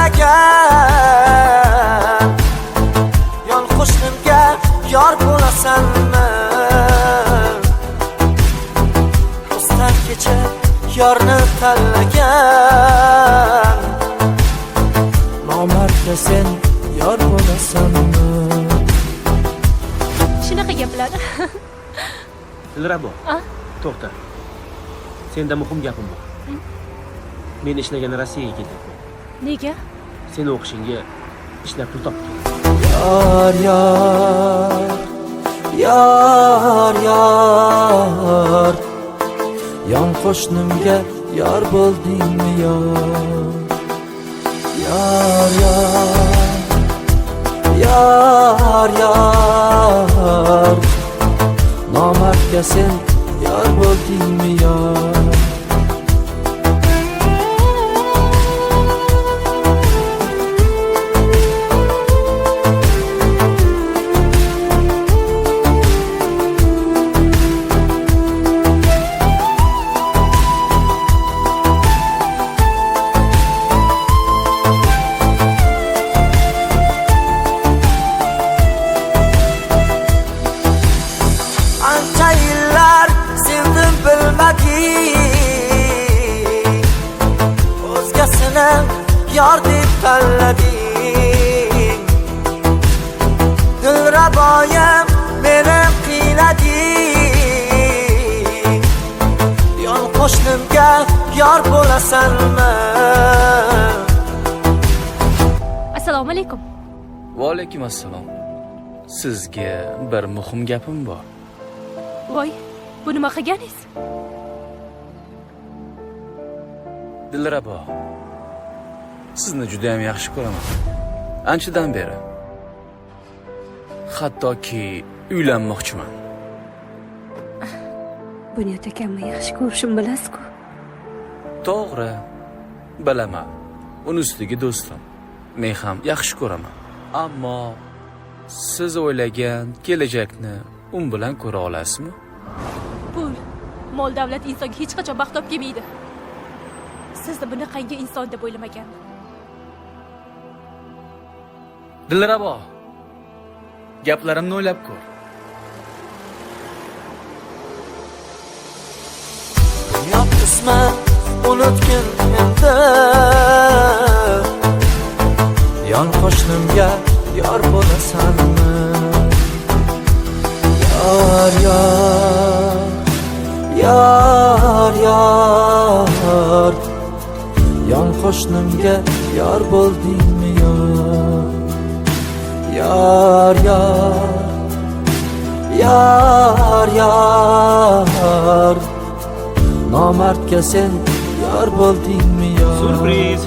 tanlagan yon qo'shnimga yor bo'lasanmi? O'stan kecha yorni tanlagan nomardga sen yor bo'lasanmi? Shunaqa gaplar. Dilrabo, to'xta. Senda muhim gapim bor. Men ishlagan Rossiyaga ketyapman. Nega? Seni o'qishingga ishlab pul topdim. Yar yar yar yar yon qo'shnimga yor bo'ldingmi yor? Yar yar yar nomardga sen yor bo'ldingmi yor? Ancha yillar sevdim bilmading, o'zgasini yor deb tanlading. Dilraboyim meni qiynading, yon qo'shnimga yor bo'lasanmi? Assalomu alaykum. Va alaykum assalom. Sizga bir muhim gapim bor. Voy, bu nima qilganingiz? Dilrabo, sizni juda ham yaxshi ko'raman. Anchadan beri. Hattoki uylanmoqchiman. Bunyod akamni yaxshi ko'rishim bilasiz-ku. To'g'ri, bilaman. Uni ustiga do'stim. Men ham yaxshi ko'raman. Ammo siz o'ylagan kelajakni un bilan ko'ra olasizmi? Pul, mol davlat insonga hech qachon baxt olib kelmaydi. Sizni bunaqangi inson deb o'ylamagandim. Dilrabo, gaplarimni o'ylab ko'r. Bunyod ismi unutgin endi, yon qo'shnimga yor bo'lasanmi? Yar yar yar yar yon qo'shnimga yor bo'ldingmi yor? Yar yar yar nomardga sen yor bo'ldingmi yor? Surpriz.